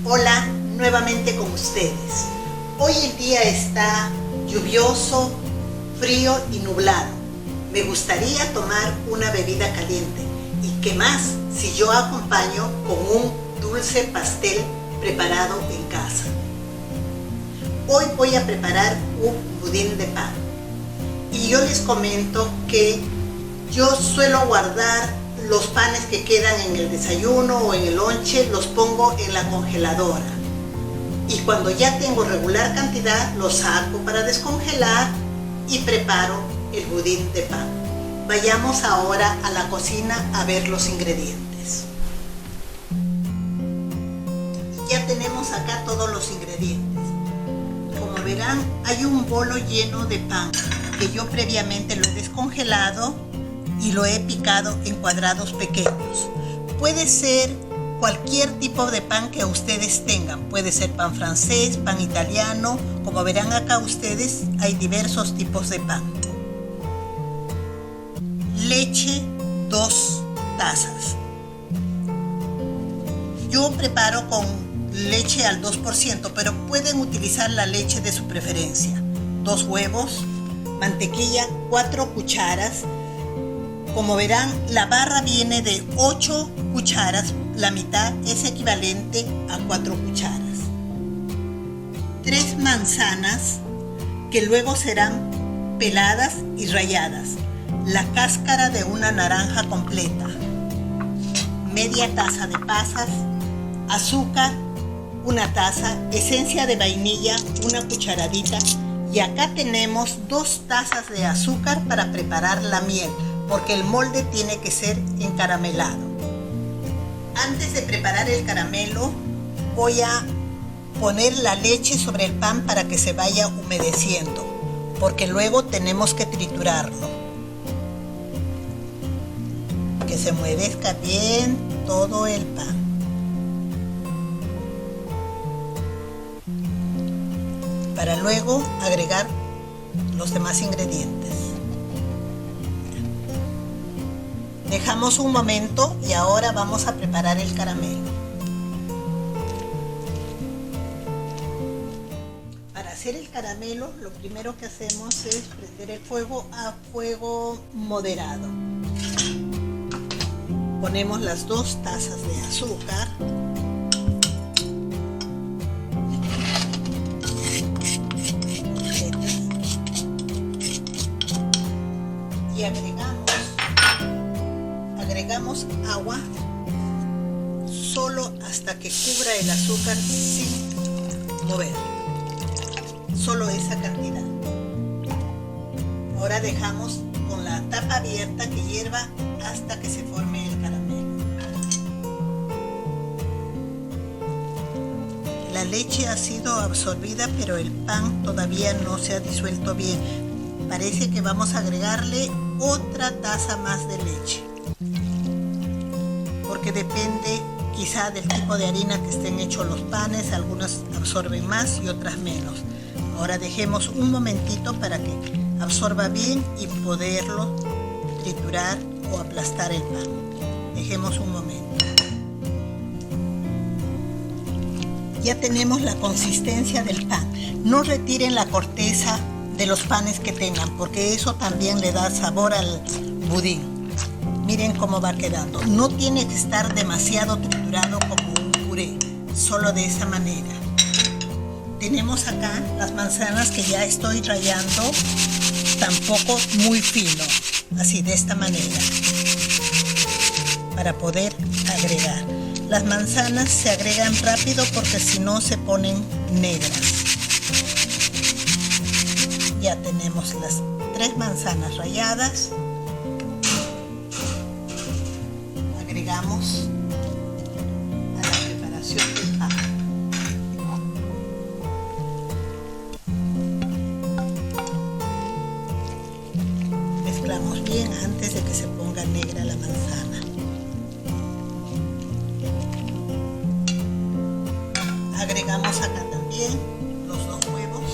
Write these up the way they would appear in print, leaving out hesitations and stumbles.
Hola, nuevamente con ustedes. Hoy el día está lluvioso, frío y nublado. Me gustaría tomar una bebida caliente. ¿Y qué más si yo acompaño con un dulce pastel preparado en casa? Hoy voy a preparar un budín de pan. Y yo les comento que yo suelo guardar los panes que quedan en el desayuno o en el lonche, los pongo en la congeladora. Y cuando ya tengo regular cantidad, los saco para descongelar y preparo el budín de pan. Vayamos ahora a la cocina a ver los ingredientes. Y ya tenemos acá todos los ingredientes. Como verán, hay un bolo lleno de pan que yo previamente lo he descongelado y lo he picado en cuadrados pequeños. Puede ser cualquier tipo de pan que ustedes tengan. Puede ser pan francés, pan italiano. Como verán acá ustedes, hay diversos tipos de pan. Leche, 2 tazas. Yo preparo con leche al 2%, pero pueden utilizar la leche de su preferencia. 2 huevos, mantequilla, 4 cucharas. Como verán, la barra viene de 8 cucharas, la mitad es equivalente a 4 cucharas. 3 manzanas que luego serán peladas y ralladas. La cáscara de una naranja completa. Media taza de pasas, azúcar, 1 taza, esencia de vainilla, 1 cucharadita. Y acá tenemos 2 tazas de azúcar para preparar la miel, porque el molde tiene que ser encaramelado. Antes de preparar el caramelo, voy a poner la leche sobre el pan para que se vaya humedeciendo, porque luego tenemos que triturarlo. Que se humedezca bien todo el pan. Para luego agregar los demás ingredientes. Dejamos un momento y ahora vamos a preparar el caramelo. Para hacer el caramelo, lo primero que hacemos es prender el fuego a fuego moderado. Ponemos las 2 tazas de azúcar. Y agregamos agua solo hasta que cubra el azúcar sin mover, solo esa cantidad. Ahora dejamos con la tapa abierta que hierva hasta que se forme el caramelo. La leche ha sido absorbida, pero el pan todavía no se ha disuelto bien. Parece que vamos a agregarle otra taza más de leche, porque depende quizá del tipo de harina que estén hechos los panes. Algunas absorben más y otras menos. Ahora dejemos un momentito para que absorba bien y poderlo triturar o aplastar el pan. Dejemos un momento. Ya tenemos la consistencia del pan. No retiren la corteza de los panes que tengan, porque eso también le da sabor al budín. Miren cómo va quedando. No tiene que estar demasiado triturado como un puré, solo de esa manera. Tenemos acá las manzanas que ya estoy rallando, tampoco muy fino, así de esta manera, para poder agregar. Las manzanas se agregan rápido porque si no se ponen negras. Ya tenemos las 3 manzanas ralladas. Agregamos a la preparación del pan. Mezclamos bien antes de que se ponga negra la manzana. Agregamos acá también los 2 huevos.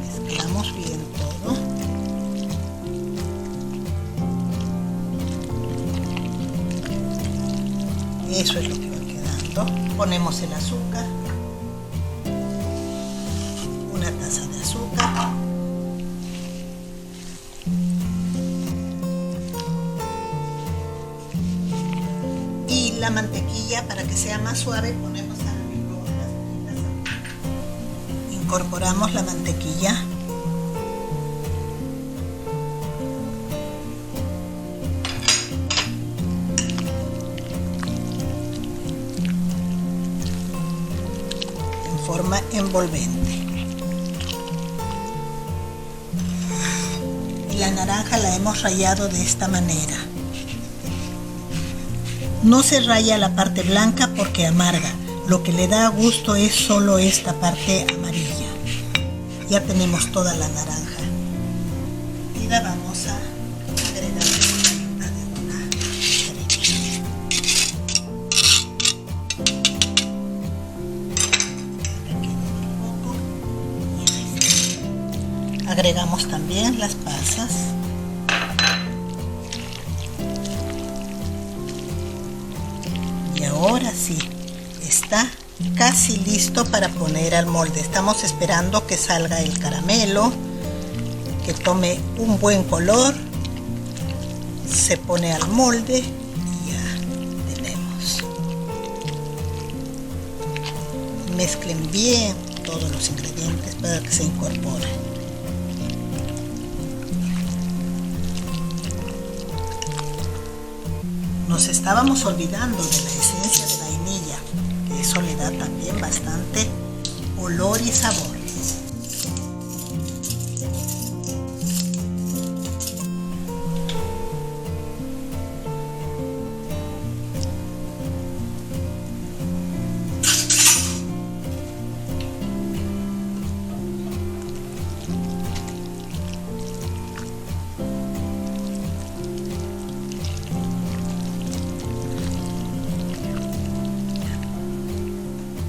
Mezclamos bien todo. Eso es lo que va quedando. Ponemos el azúcar, una taza de azúcar, y la mantequilla, para que sea más suave, ponemos al microondas. Incorporamos la mantequilla. Forma envolvente. Y la naranja la hemos rallado de esta manera. No se raya la parte blanca porque amarga. Lo que le da gusto es solo esta parte amarilla. Ya tenemos toda la naranja. Y la vamos a agregar de una cucharilla. Agregamos también las pasas. Y ahora sí, está casi listo para poner al molde. Estamos esperando que salga el caramelo, que tome un buen color. Se pone al molde y ya tenemos. Mezclen bien todos los ingredientes para que se incorporen. Nos estábamos olvidando de la esencia de vainilla, que eso le da también bastante olor y sabor.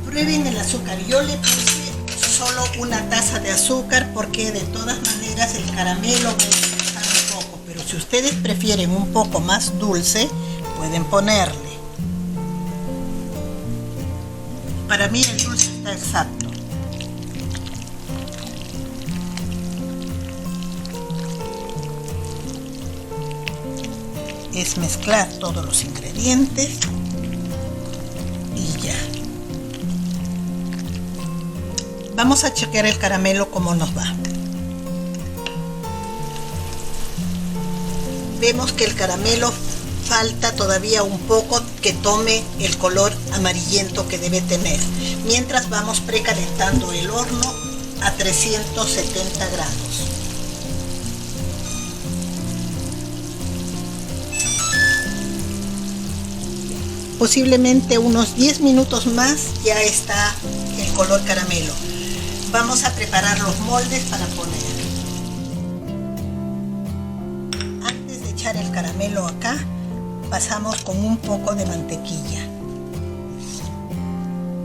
Prueben el azúcar. Yo le puse solo una taza de azúcar porque de todas maneras el caramelo va a empezar un poco, pero si ustedes prefieren un poco más dulce, pueden ponerle. Para mí el dulce está exacto. Es mezclar todos los ingredientes y ya. Vamos a chequear el caramelo cómo nos va. Vemos que el caramelo falta todavía un poco que tome el color amarillento que debe tener. Mientras vamos precalentando el horno a 370 grados. Posiblemente unos 10 minutos más ya está el color caramelo. Vamos a preparar los moldes para poner. Antes de echar el caramelo acá, pasamos con un poco de mantequilla.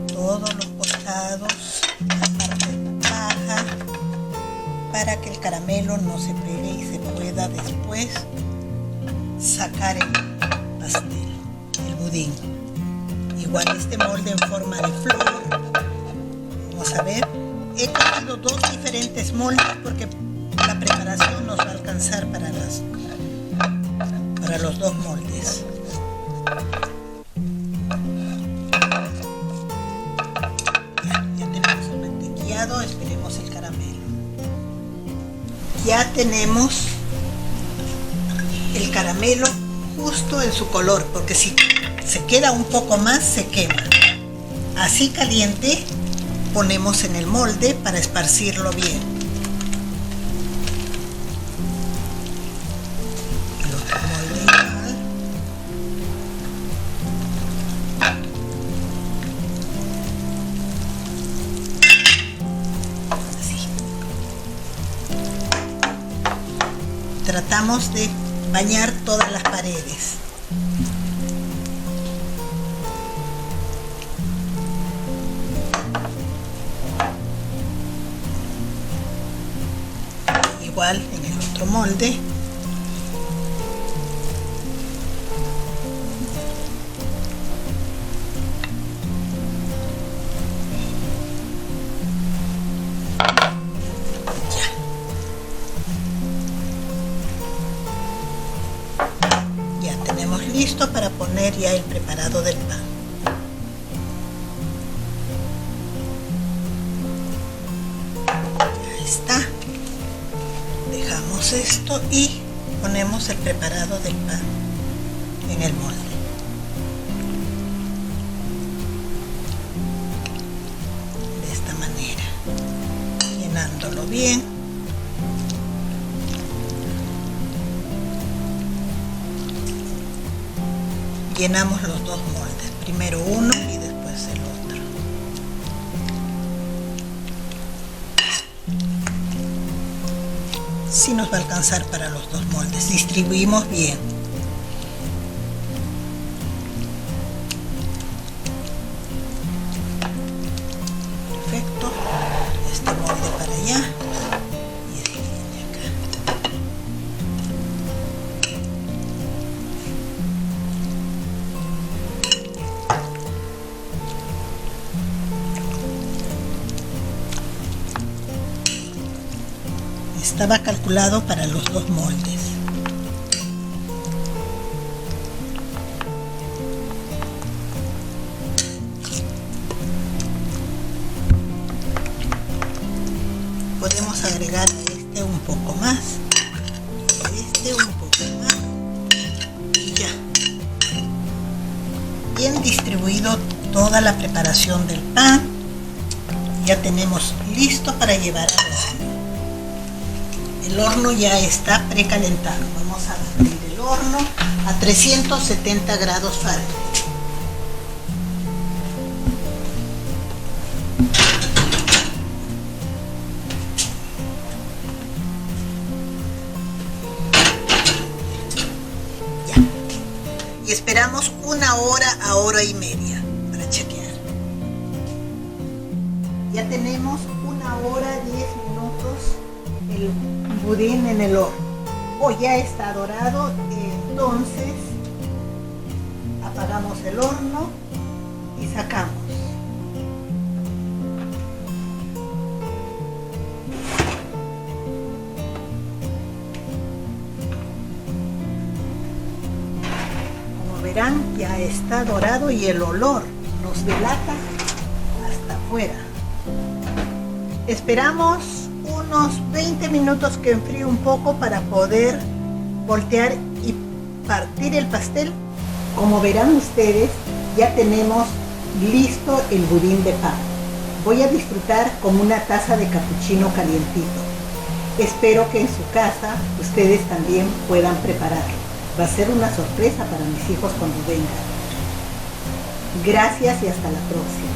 Todos los costados, la parte baja, para que el caramelo no se pegue y se pueda después sacar el pastel, el budín. Igual este molde en forma de flor. Vamos a ver. He cogido dos diferentes moldes porque la preparación nos va a alcanzar para los dos moldes. Ya tenemos el mantequillado, esperemos el caramelo. Ya tenemos el caramelo justo en su color, porque si se queda un poco más se quema. Así caliente ponemos en el molde para esparcirlo bien. El otro molde igual. Así. Tratamos de bañar todas las paredes. Igual en el otro molde. poner ya el preparado del pan. Ya está. Dejamos esto y ponemos el preparado del pan en el molde. De esta manera, llenándolo bien. Llenamos los dos moldes, primero uno y después el otro. Sí nos va a alcanzar para los dos moldes. Distribuimos bien. Perfecto. Este molde para allá y este viene acá. Estaba calculado para los dos moldes. Podemos agregar a este un poco más, a este un poco más y ya. Bien distribuido toda la preparación del pan. Ya tenemos listo para llevar al horno. El horno ya está precalentado. Vamos a abrir el horno a 370 grados Fahrenheit. Ya. Y esperamos 1 hora a 1 hora y media para chequear. Ya tenemos 1 hora 10 minutos el budín en el horno. Ya está dorado, entonces apagamos el horno y sacamos. Como verán, ya está dorado y el olor nos delata hasta afuera. Esperamos unos 20 minutos que enfríe un poco para poder voltear y partir el pastel. Como verán ustedes, ya tenemos listo el budín de pan. Voy a disfrutar con una taza de capuchino calientito. Espero que en su casa ustedes también puedan prepararlo. Va a ser una sorpresa para mis hijos cuando vengan. Gracias y hasta la próxima.